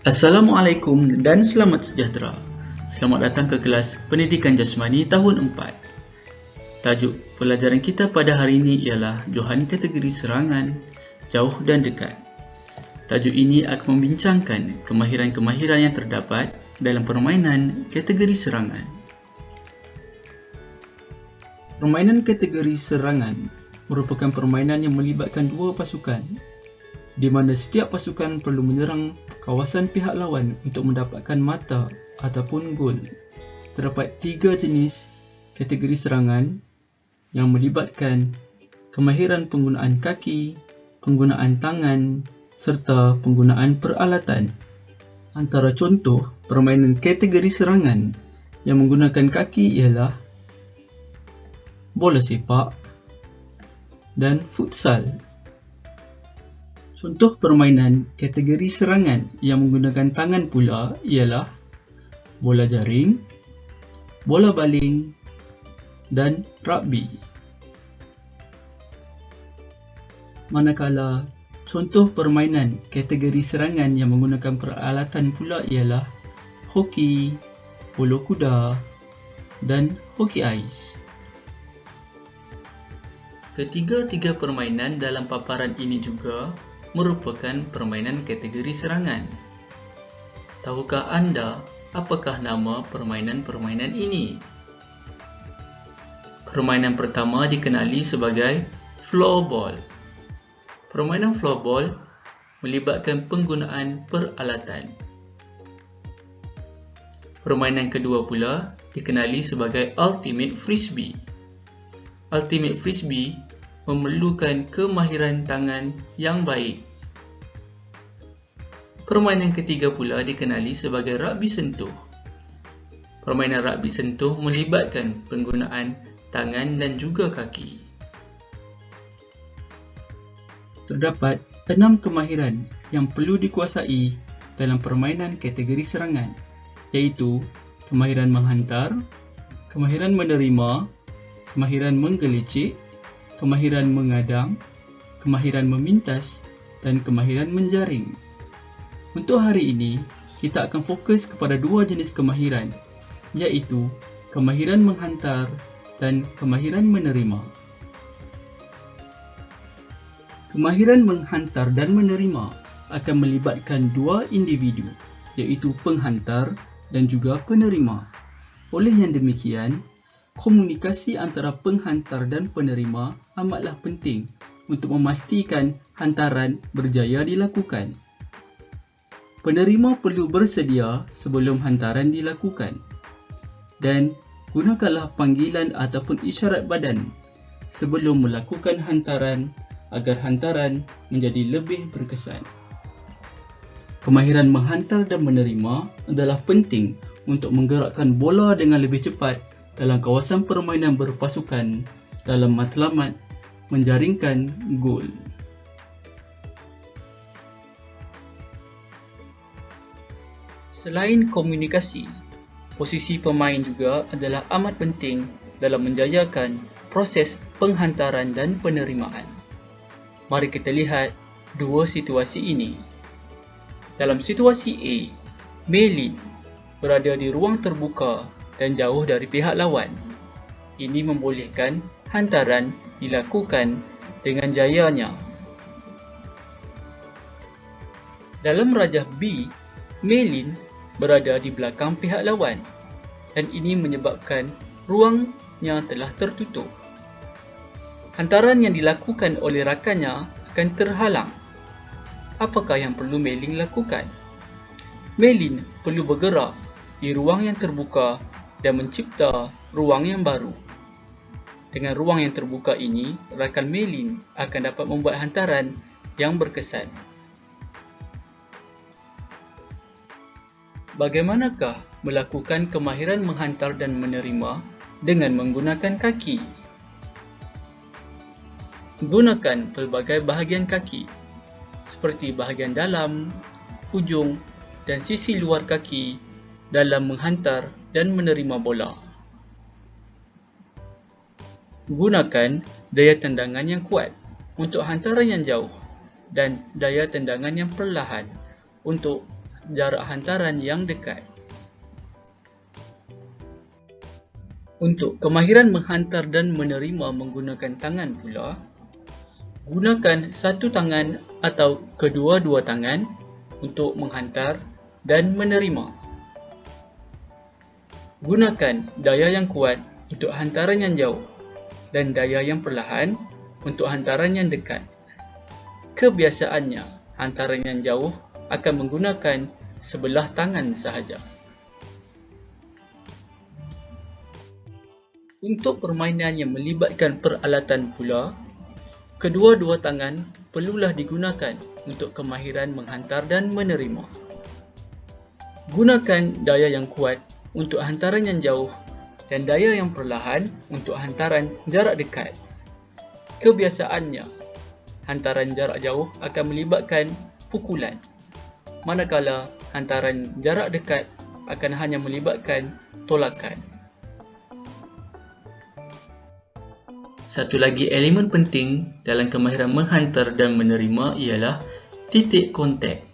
Assalamualaikum dan selamat sejahtera. Selamat datang ke kelas Pendidikan Jasmani tahun 4. Tajuk pelajaran kita pada hari ini ialah Johan kategori serangan, jauh dan dekat. Tajuk ini akan membincangkan kemahiran-kemahiran yang terdapat dalam permainan kategori serangan. Permainan kategori serangan merupakan permainan yang melibatkan dua pasukan, di mana setiap pasukan perlu menyerang kawasan pihak lawan untuk mendapatkan mata ataupun gol. Terdapat 3 jenis kategori serangan yang melibatkan kemahiran penggunaan kaki, penggunaan tangan serta penggunaan peralatan. Antara contoh permainan kategori serangan yang menggunakan kaki ialah bola sepak dan futsal. Contoh permainan kategori serangan yang menggunakan tangan pula ialah bola jaring, bola baling dan rugby. Manakala contoh permainan kategori serangan yang menggunakan peralatan pula ialah hoki, polo kuda dan hoki ais. Ketiga-tiga permainan dalam paparan ini juga merupakan permainan kategori serangan. Tahukah anda apakah nama permainan-permainan ini? Permainan pertama dikenali sebagai floorball. Permainan floorball melibatkan penggunaan peralatan. Permainan kedua pula dikenali sebagai ultimate frisbee. Ultimate frisbee memerlukan kemahiran tangan yang baik. Permainan ketiga pula dikenali sebagai rugby sentuh. Permainan rugby sentuh melibatkan penggunaan tangan dan juga kaki. Terdapat 6 kemahiran yang perlu dikuasai dalam permainan kategori serangan, iaitu kemahiran menghantar, kemahiran menerima, kemahiran menggelicik, kemahiran mengadang, kemahiran memintas dan kemahiran menjaring. Untuk hari ini, kita akan fokus kepada 2 jenis kemahiran, iaitu kemahiran menghantar dan kemahiran menerima. Kemahiran menghantar dan menerima akan melibatkan 2 individu, iaitu penghantar dan juga penerima. Oleh yang demikian, komunikasi antara penghantar dan penerima amatlah penting untuk memastikan hantaran berjaya dilakukan. Penerima perlu bersedia sebelum hantaran dilakukan, dan gunakanlah panggilan ataupun isyarat badan sebelum melakukan hantaran agar hantaran menjadi lebih berkesan. Kemahiran menghantar dan menerima adalah penting untuk menggerakkan bola dengan lebih cepat dalam kawasan permainan berpasukan dalam matlamat menjaringkan gol. Selain komunikasi, posisi pemain juga adalah amat penting dalam menjayakan proses penghantaran dan penerimaan. Mari kita lihat 2 situasi ini. Dalam situasi A, Mei-Lin berada di ruang terbuka dan jauh dari pihak lawan. Ini membolehkan hantaran dilakukan dengan jayanya. Dalam rajah B, Mei-Lin berada di belakang pihak lawan dan ini menyebabkan ruangnya telah tertutup. Hantaran yang dilakukan oleh rakannya akan terhalang. Apakah yang perlu Mei-Lin lakukan? Mei-Lin perlu bergerak di ruang yang terbuka dan mencipta ruang yang baru. Dengan ruang yang terbuka ini, rakan Mei-Lin akan dapat membuat hantaran yang berkesan. Bagaimanakah melakukan kemahiran menghantar dan menerima dengan menggunakan kaki? Gunakan pelbagai bahagian kaki, seperti bahagian dalam, hujung dan sisi luar kaki dalam menghantar dan menerima bola. Gunakan daya tendangan yang kuat untuk hantaran yang jauh dan daya tendangan yang perlahan untuk jarak hantaran yang dekat. Untuk kemahiran menghantar dan menerima menggunakan tangan pula, gunakan satu tangan atau kedua-dua tangan untuk menghantar dan menerima. Gunakan daya yang kuat untuk hantaran yang jauh dan daya yang perlahan untuk hantaran yang dekat. Kebiasaannya, hantaran yang jauh akan menggunakan sebelah tangan sahaja. Untuk permainan yang melibatkan peralatan pula, kedua-dua tangan perlulah digunakan untuk kemahiran menghantar dan menerima. Gunakan daya yang kuat untuk hantaran yang jauh dan daya yang perlahan untuk hantaran jarak dekat. Kebiasaannya, hantaran jarak jauh akan melibatkan pukulan, manakala hantaran jarak dekat akan hanya melibatkan tolakan. Satu lagi elemen penting dalam kemahiran menghantar dan menerima ialah titik kontak.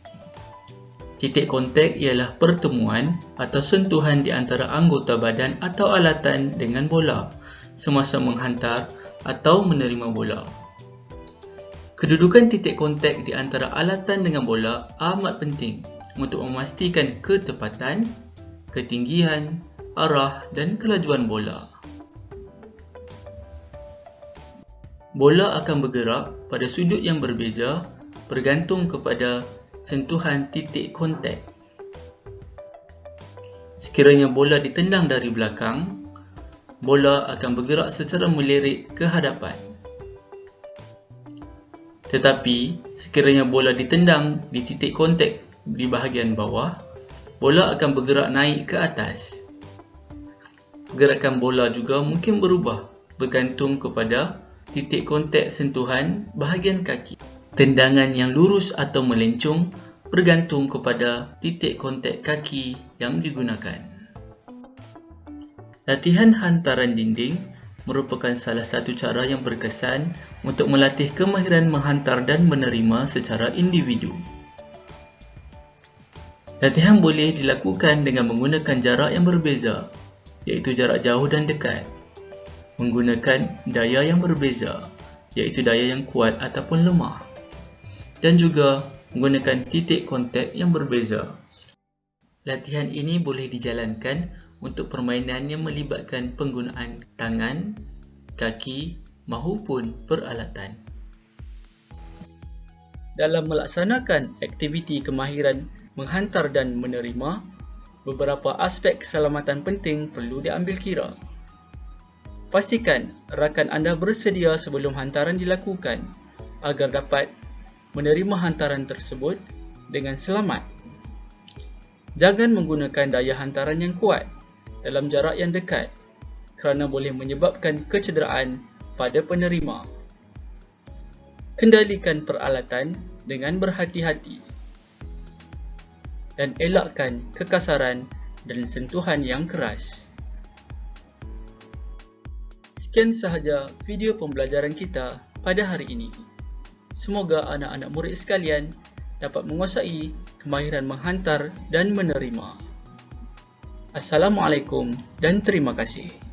Titik kontak ialah pertemuan atau sentuhan di antara anggota badan atau alatan dengan bola semasa menghantar atau menerima bola. Kedudukan titik kontak di antara alatan dengan bola amat penting untuk memastikan ketepatan, ketinggian, arah dan kelajuan bola. Bola akan bergerak pada sudut yang berbeza bergantung kepada sentuhan titik kontak. Sekiranya bola ditendang dari belakang, bola akan bergerak secara melirik ke hadapan. Tetapi, sekiranya bola ditendang di titik kontak di bahagian bawah, bola akan bergerak naik ke atas. Gerakan bola juga mungkin berubah bergantung kepada titik kontak sentuhan bahagian kaki. Tendangan yang lurus atau melencong bergantung kepada titik kontak kaki yang digunakan. Latihan hantaran dinding merupakan salah satu cara yang berkesan untuk melatih kemahiran menghantar dan menerima secara individu. Latihan boleh dilakukan dengan menggunakan jarak yang berbeza, iaitu jarak jauh dan dekat. Menggunakan daya yang berbeza, iaitu daya yang kuat ataupun lemah, dan juga menggunakan titik kontak yang berbeza. Latihan ini boleh dijalankan untuk permainan yang melibatkan penggunaan tangan, kaki maupun peralatan. Dalam melaksanakan aktiviti kemahiran menghantar dan menerima, beberapa aspek keselamatan penting perlu diambil kira. Pastikan rakan anda bersedia sebelum hantaran dilakukan agar dapat menerima hantaran tersebut dengan selamat. Jangan menggunakan daya hantaran yang kuat dalam jarak yang dekat kerana boleh menyebabkan kecederaan pada penerima. Kendalikan peralatan dengan berhati-hati dan elakkan kekasaran dan sentuhan yang keras. Sekian sahaja video pembelajaran kita pada hari ini. Semoga anak-anak murid sekalian dapat menguasai kemahiran menghantar dan menerima. Assalamualaikum dan terima kasih.